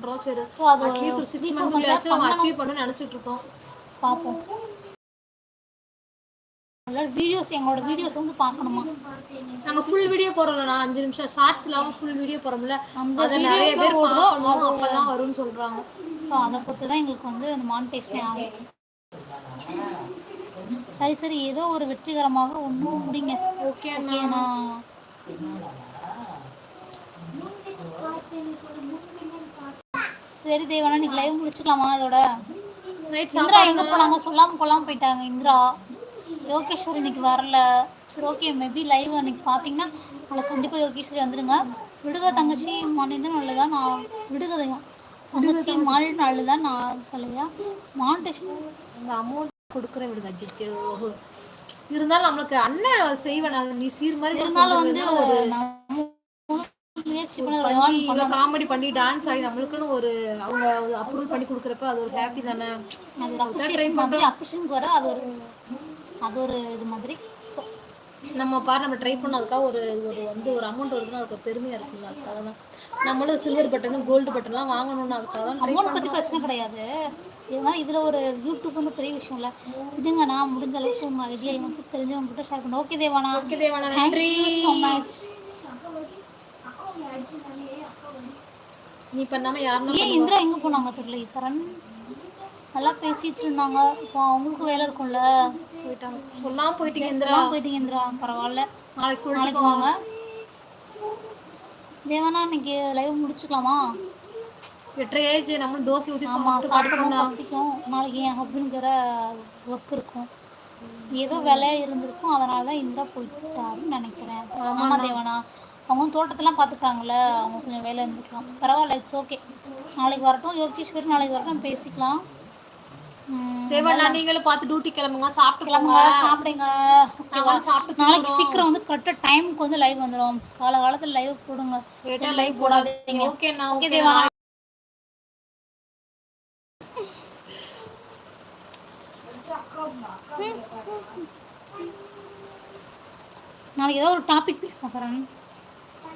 பண்றோம். சரி ஸோ அது அட்லீஸ்ட் ஒரு 6 மந்த்லயாச்சும் நம்ம அச்சீவ் பண்ணணும்னு நினைச்சிட்டு இருக்கோம். பார்ப்போம். வீடியோஸ் எங்களோட வீடியோஸ் வந்து பார்க்கணுமா? நாங்க ஃபுல் வீடியோ போறோம்ல, 5 நிமிஷம் ஷார்ட்ஸ் இல்லாம ஃபுல் வீடியோ போறோம்ல, அந்த அத வீடியோ நிறைய பேர் ஓடுதோ பார்க்கணும், அப்பதான் வரும்னு சொல்றாங்க. ஸோ அதை பொறுத்து தான் எங்களுக்கு வந்து அந்த மானிட்டேஷனே ஆகும். சரி ஏதோ ஒரு வெற்றிகரமாக ஒன்று முடிங்க. ஓகேண்ணா. சரி தேவனா, இன்னைக்கு லைவ் முடிச்சுக்கலாமா? இதோட இந்திரா எங்கே போனாங்க? சொல்லாமல் கொள்ளாமல் போயிட்டாங்க இந்திரா. யோகேஸ்வரி இன்னைக்கு வரல. சரி ஓகே, மேபி லைவ் அன்னைக்கு பார்த்தீங்கன்னா உங்களுக்கு கண்டிப்பாக யோகேஸ்வரி வந்துடுங்க. விடுக தங்கச்சி மாநில நல்லதான் நான் விடுகதையா தங்கச்சி மாநில நல்லதான் நான் தலையா மானிட்டேஷன் இந்த அமௌண்ட் கொடுக்குற விடுங்க. அச்சோ, இருந்தாலும் நம்மளுக்கு அண்ணன் செய்வேன். நீ சீர் மாதிரி இருந்தாலும் வந்து முயற்சி பண்ணி காமெடி பண்ணி டான்ஸ் ஆகி நம்மளுக்குன்னு ஒரு அவங்க அப்ரூவல் பண்ணி கொடுக்குறப்ப அது ஒரு ஹாப்பி தானே. அது ஒரு அப்ரிஷியேஷன் மாதிரி, அப்ரிஷியேஷனுக்கு வர அது ஒரு இது மாதிரி. ஸோ நம்ம நம்ம ட்ரை பண்ணதுக்காக ஒரு வந்து ஒரு அமௌண்ட் வருதுன்னா அதுக்கு பெருமையாக இருக்குங்க. அதுக்காக தான் நம்மளும் சில்வர் பட்டனு கோல்டு பட்டன்லாம் வாங்கணும்னு அதுக்காக தான். அமௌண்ட் பற்றி பிரச்சனை கிடையாது. இருந்தாலும் இதில் ஒரு யூடியூப்னு பெரிய விஷயம் இல்லை. விடுங்க, நான் முடிஞ்ச அளவுக்கு உங்கள் ஐடியா எனக்கு தெரிஞ்சவங்க கிட்ட ஷேர் பண்ணுறேன். ஓகே தேவானா. ஓகே தேவானா, நன்றி ஸோ மச். நீ பண்ணாமல் யாருன்னா ஏன் இந்திரா எங்கே போனாங்க தெரியல. கரண் நல்லா பேசிட்டு இருந்தாங்க. இப்போ அவங்களுக்கு வேலை இருக்கும்ல, போயிட்டாங்க. சொல்லாமல் போயிட்டீங்க இந்திரா. இந்திரா பரவாயில்ல, நாளைக்கு வாங்க. தேவனா இன்னைக்கு லைவ் முடிச்சுக்கலாமா? 8:30 நம்ம தோசை ஊற்றி சாப்பிடணும், பசிக்கும். நாளைக்கு என் ஹஸ்பண்டுக்கு வேற ஒர்க் இருக்கும். ஏதோ வேலையாக இருந்திருக்கும், அதனால தான் இந்திரா போயிட்டாருன்னு நினைக்கிறேன். ஆமாம் தேவனா, அவங்க தோட்டத்தெல்லாம் பார்த்துக்கிறாங்கல்ல, அவங்க கொஞ்சம் வேலை இருந்துக்கலாம். பரவாயில்ல, இட்ஸ் ஓகே. நாளைக்கு வரட்டும் யோகேஸ்வரி, நாளைக்கு வரட்டும் பேசிக்கலாம். நீங்களும் பார்த்து டியூட்டி கிளம்புங்க, சாப்பிடுங்க. நாளைக்கு சீக்கிரம் வந்து கரெக்டாக டைமுக்கு வந்து லைவ் வந்துடும். காலகாலத்தில் லைவ் போடுங்க, லைவ் போடாதீங்க. ஓகே தேவனா. நாளைக்கு ஏதோ ஒரு டாபிக் பேசலாம் கரண்.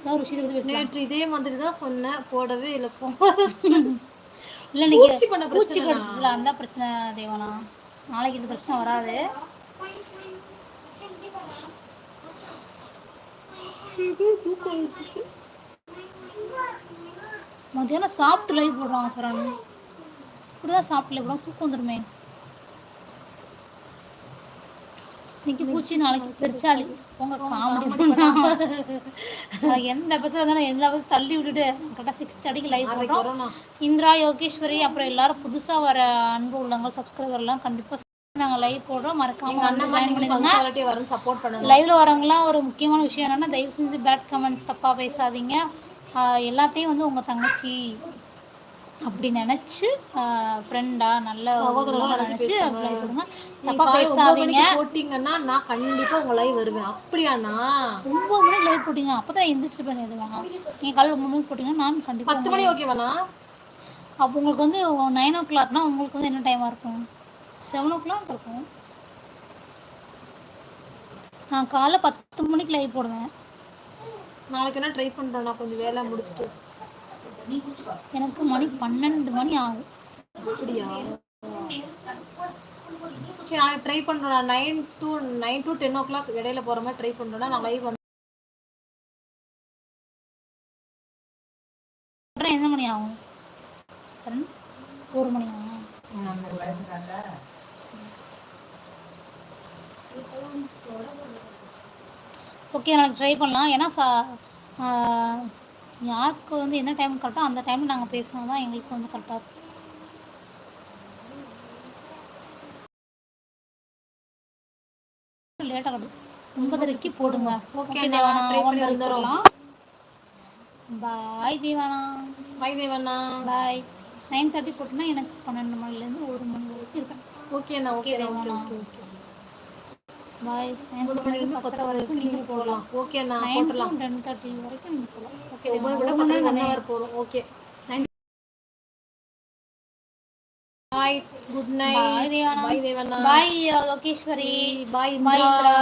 ஏதோ ஒரு விஷயத்தை பற்றி நேற்று இதே மாதிரி தான் சொன்னேன், போடவே இல்லை. இல்லை நீங்கள் பூச்சி கடிச்சில அந்த பிரச்சனை தேவனா. நாளைக்கு இந்த பிரச்சனை வராது. மத்தியானம் சாப்பிட்டு லைவ் போடுறாங்க சார். இப்படிதான் சாப்பிட்டு லைவ் போடுறாங்க, தூக்கம் வந்துடுமே. இன்னைக்கு பூச்சி, நாளைக்கு பெருச்சாளி. உங்க காமெடி எந்த எபிசோட் இருந்தாலும் எல்லா எபிசோட் தள்ளி விட்டுட்டு கரெக்டாக 6:30 லைவ் போடுறோம். இந்திரா யோகேஸ்வரி அப்புறம் எல்லாரும் புதுசாக வர அன்பு உள்ளவங்க சப்ஸ்கிரைபர்லாம் கண்டிப்பாக நாங்கள் லைவ் போடுறோம். மறக்காம ஜாயின் பண்ணிடுங்க. லைவ்ல வரவங்களாம் ஒரு முக்கியமான விஷயம் என்னன்னா, தயவு செஞ்சு பேட் கமெண்ட்ஸ் தப்பாக பேசாதீங்க. எல்லாத்தையும் வந்து உங்கள் தங்கச்சி அப்படி நினச்சி ஃப்ரெண்டா நல்ல நினச்சி அப்ளை கொடுங்க. தப்பாக பேசாதீங்க. போட்டிங்கன்னா நான் கண்டிப்பாக உங்கள் லைவ் வருவேன். அப்படியாண்ணா 9 மணிக்கு லைவ் போட்டிங்கன்னா அப்போ தான் எந்திரிச்சு பண்ணியது வேணாம். நீங்கள் காலையில் 9 மணிக்கு போட்டிங்கன்னா நான் கண்டிப்பாக 10 மணி ஓகேவாண்ணா? அப்போ உங்களுக்கு வந்து 9 o'clockனா உங்களுக்கு வந்து என்ன டைமாக இருக்கும்? 7 o'clock இருக்கும். நான் காலைல 10 மணிக்கு லைவ் போடுவேன். நாளைக்கு என்ன ட்ரை பண்ணுறோம், நான் கொஞ்சம் வேலை முடிச்சுட்டு. எனக்கு மணி 12 மணி ஆகும். அப்படியா? சரி, நாளைக்கு ட்ரை பண்ணுறோம். 9 to 10 o'clock இடையில போகிற மாதிரி ட்ரை பண்ணுறோன்னா நான் லைவ் வந்து என்ன மணி ஆகும்? 1 மணி ஆகும். ஓகே, நாளைக்கு ட்ரை பண்ணலாம். ஏன்னா யாருக்கு வந்து என்ன டைம் கரெக்டோ அந்த டைமில் நாங்கள் பேசினா தான் எங்களுக்கு வந்து கரெக்டாக இருக்கும். லேட்டாக கட்டு 9:30 போடுங்க. ஓகே தேவானா, வந்துடலாம். பாய் தேவானா. பாய் தேவானா. பாய். 9:30 போட்டோன்னா எனக்கு 12 மணிலேருந்து 1 மணி வரைக்கும் இருப்பேன். ஓகேண்ணா. ஓகே தேவானா. பாய். 9 மணிலேருந்து 10 வரைக்கும் நீங்கள் போடலாம். ஓகேண்ணா, 10:30 வரைக்கும் நீங்கள் போடலாம். ஓகே, 1 hour போகிறோம். Okay, bye. Good night. Bye Devana. Bye Devana. Bye Yogeshwari. Bye Indira.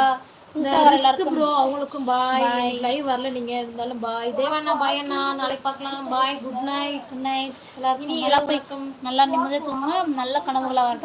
புதுசாக வர ரிஸ்க் எல்லாருக்கும் ப்ரோ அவங்களுக்கும் பாய். லைவ் வரல நீங்க இருந்தாலும் பாய். தேவண்ணா பாய் அண்ணா, நாளைக்கு பார்க்கலாம். பாய், குட் நைட். குட் நைட் எல்லாருக்கும். இனி நல்லா இரவு போய் வணக்கம். நல்லா நிம்மதியாக தூங்குங்க. நல்ல கனவுகளாக வரட்டும்.